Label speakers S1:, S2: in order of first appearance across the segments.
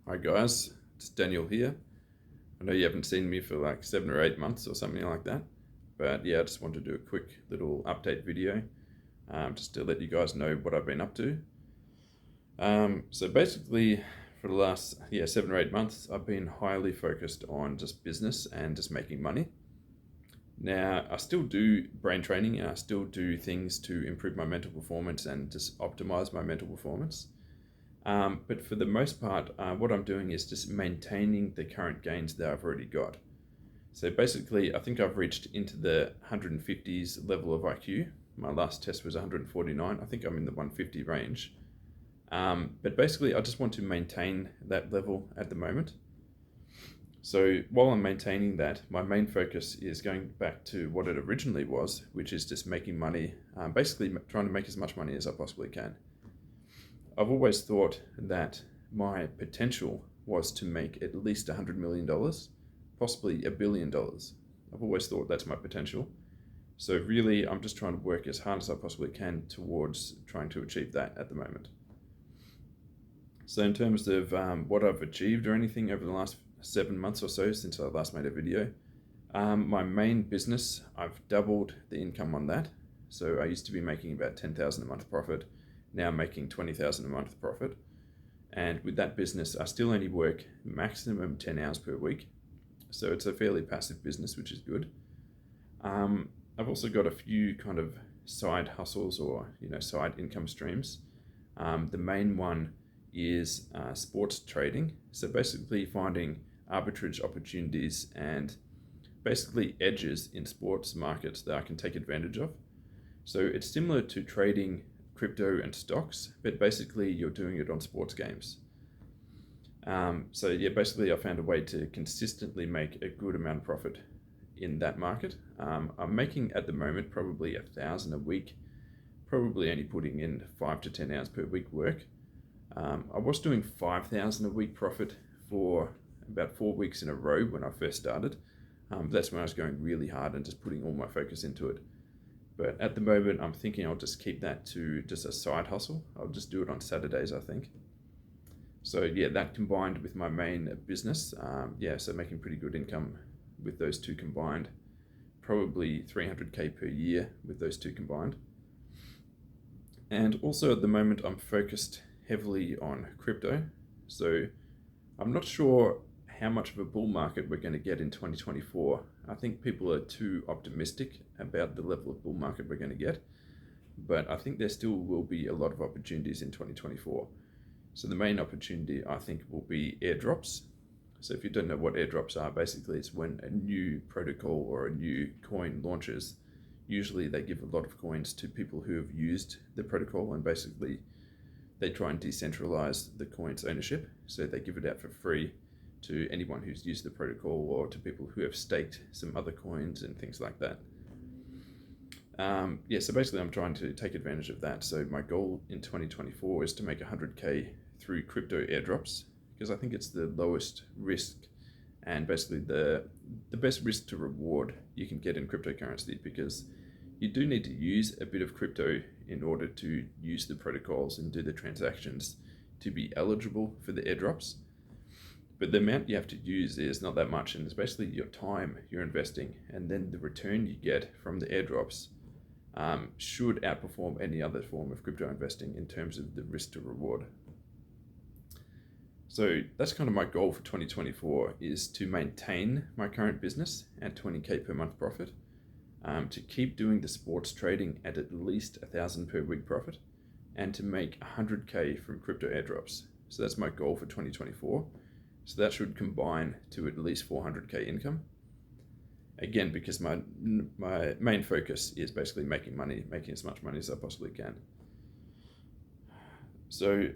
S1: Hi guys, it's Daniel here. I know you haven't seen me for like 7 or 8 months or something like that, but yeah, I just wanted to do a quick little update video just to let you guys know what I've been up to. So basically, for the last 7 or 8 months, I've been highly focused on just business and just making money. Now, I still do brain training and I still do things to improve my mental performance and just optimize my mental performance. But for the most part, what I'm doing is just maintaining the current gains that I've already got. So basically, I think I've reached into the 150s level of IQ. My last test was 149. I think I'm in the 150 range. But basically, I just want to maintain that level at the moment. So while I'm maintaining that, my main focus is going back to what it originally was, which is just making money, basically trying to make as much money as I possibly can. I've always thought that my potential was to make at least $100 million, possibly $1 billion. I've always thought that's my potential. So really, I'm just trying to work as hard as I possibly can towards trying to achieve that at the moment. So in terms of what I've achieved or anything over the last 7 months or so since I last made a video, my main business, I've doubled the income on that. So I used to be making about 10,000 a month profit. Now I'm making 20,000 a month profit. And with that business, I still only work maximum 10 hours per week. So it's a fairly passive business, which is good. I've also got a few kind of side hustles or side income streams. The main one is sports trading. So basically finding arbitrage opportunities and basically edges in sports markets that I can take advantage of. So it's similar to trading crypto and stocks, but basically you're doing it on sports games. So yeah, basically I found a way to consistently make a good amount of profit in that market. I'm making at the moment probably 1,000 a week, probably only putting in 5 to 10 hours per week work. I was doing 5,000 a week profit for about 4 weeks in a row when I first started. That's when I was going really hard and just putting all my focus into it. But at the moment, I'm thinking I'll just keep that to just a side hustle. I'll just do it on Saturdays, I think. So yeah, that combined with my main business, so making pretty good income with those two combined, probably 300K per year with those two combined. And also at the moment, I'm focused heavily on crypto. So I'm not sure how much of a bull market we're going to get in 2024. I think people are too optimistic about the level of bull market we're going to get, but I think there still will be a lot of opportunities in 2024. So the main opportunity I think will be airdrops. So if you don't know what airdrops are, basically it's when a new protocol or a new coin launches. Usually they give a lot of coins to people who have used the protocol, and basically they try and decentralize the coin's ownership. So they give it out for free to anyone who's used the protocol or to people who have staked some other coins and things like that. So basically I'm trying to take advantage of that. So my goal in 2024 is to make 100K through crypto airdrops, because I think it's the lowest risk and basically the best risk to reward you can get in cryptocurrency, because you do need to use a bit of crypto in order to use the protocols and do the transactions to be eligible for the airdrops. But the amount you have to use is not that much, and it's basically your time you're investing, and then the return you get from the airdrops should outperform any other form of crypto investing in terms of the risk to reward. So that's kind of my goal for 2024, is to maintain my current business at 20K per month profit, to keep doing the sports trading at least 1,000 per week profit, and to make 100K from crypto airdrops. So that's my goal for 2024. So that should combine to at least 400K income. Again, because my main focus is basically making money, making as much money as I possibly can. So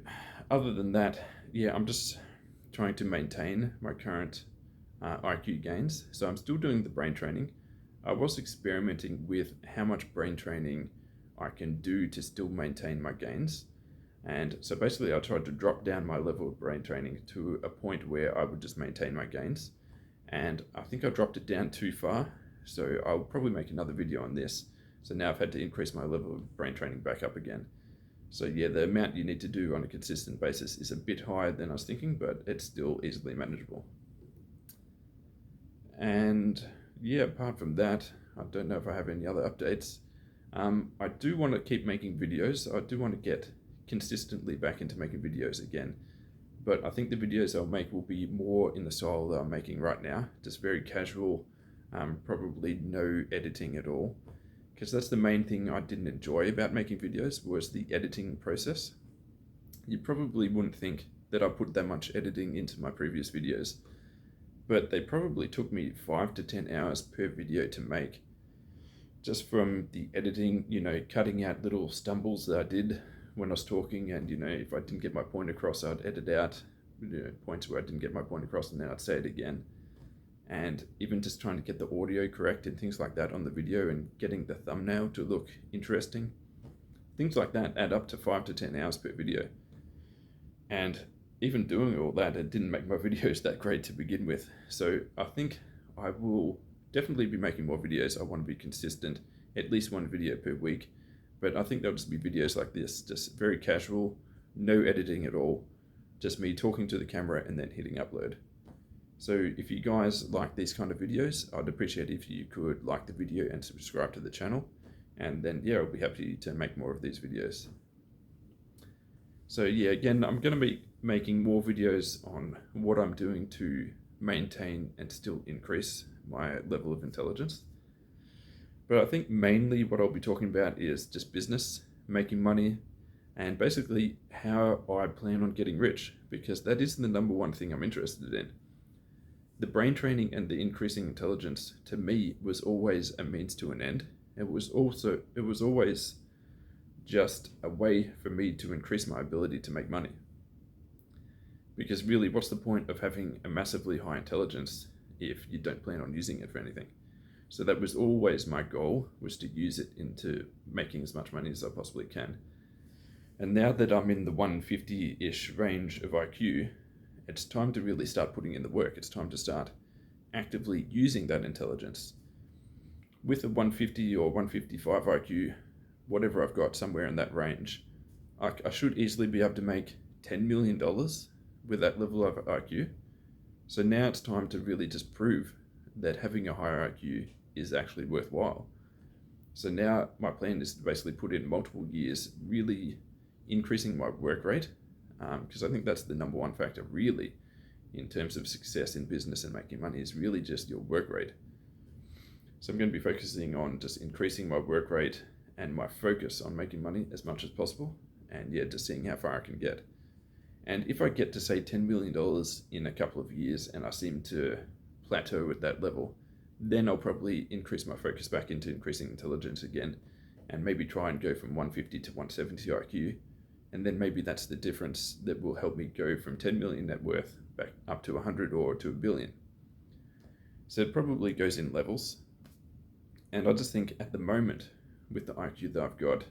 S1: other than that, I'm just trying to maintain my current IQ gains. So I'm still doing the brain training. I was experimenting with how much brain training I can do to still maintain my gains. And so basically I tried to drop down my level of brain training to a point where I would just maintain my gains. And I think I dropped it down too far. So I'll probably make another video on this. So now I've had to increase my level of brain training back up again. So yeah, the amount you need to do on a consistent basis is a bit higher than I was thinking, but it's still easily manageable. And yeah, apart from that, I don't know if I have any other updates. I do want to keep making videos. I do want to get consistently back into making videos again. But I think the videos I'll make will be more in the style that I'm making right now, just very casual, probably no editing at all. Because that's the main thing I didn't enjoy about making videos, was the editing process. You probably wouldn't think that I put that much editing into my previous videos, but they probably took me 5 to 10 hours per video to make. Just from the editing, cutting out little stumbles that I did when I was talking, and if I didn't get my point across, I'd edit out points where I didn't get my point across, and then I'd say it again. And even just trying to get the audio correct and things like that on the video, and getting the thumbnail to look interesting, things like that add up to 5 to 10 hours per video. And even doing all that, it didn't make my videos that great to begin with. So I think I will definitely be making more videos. I want to be consistent, at least one video per week. But I think there'll just be videos like this, just very casual, no editing at all, just me talking to the camera and then hitting upload. So if you guys like these kind of videos, I'd appreciate if you could like the video and subscribe to the channel. And then, yeah, I'll be happy to make more of these videos. So yeah, again, I'm going to be making more videos on what I'm doing to maintain and still increase my level of intelligence. But I think mainly what I'll be talking about is just business, making money, and basically how I plan on getting rich, because that is the number one thing I'm interested in. The brain training and the increasing intelligence, to me, was always a means to an end. It was always just a way for me to increase my ability to make money. Because really, what's the point of having a massively high intelligence if you don't plan on using it for anything? So that was always my goal, was to use it into making as much money as I possibly can. And now that I'm in the 150-ish range of IQ, it's time to really start putting in the work. It's time to start actively using that intelligence. With a 150 or 155 IQ, whatever I've got somewhere in that range, I should easily be able to make $10 million with that level of IQ. So now it's time to really just prove that having a higher IQ is actually worthwhile. So now my plan is to basically put in multiple years, really increasing my work rate, because I think that's the number one factor really in terms of success in business and making money, is really just your work rate. So I'm going to be focusing on just increasing my work rate and my focus on making money as much as possible, and yeah, just seeing how far I can get. And if I get to say $10 million in a couple of years and I seem to plateau at that level, then I'll probably increase my focus back into increasing intelligence again, and maybe try and go from 150 to 170 IQ. And then maybe that's the difference that will help me go from 10 million net worth back up to 100 or to $1 billion. So it probably goes in levels. And I just think at the moment, with the IQ that I've got,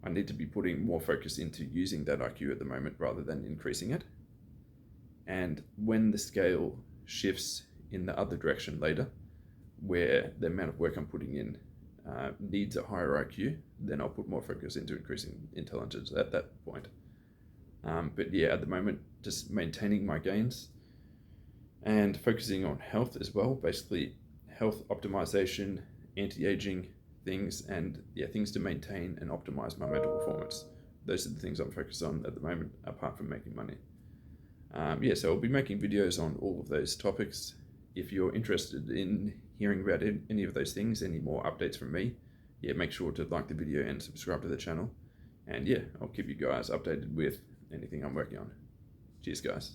S1: I need to be putting more focus into using that IQ at the moment rather than increasing it. And when the scale shifts in the other direction later, where the amount of work I'm putting in needs a higher IQ, then I'll put more focus into increasing intelligence at that point. But yeah, at the moment, just maintaining my gains and focusing on health as well, basically health optimization, anti-aging things, and yeah, things to maintain and optimize my mental performance. Those are the things I'm focused on at the moment, apart from making money. So I'll be making videos on all of those topics. If you're interested in hearing about any of those things, any more updates from me, yeah, make sure to like the video and subscribe to the channel. And yeah, I'll keep you guys updated with anything I'm working on. Cheers, guys.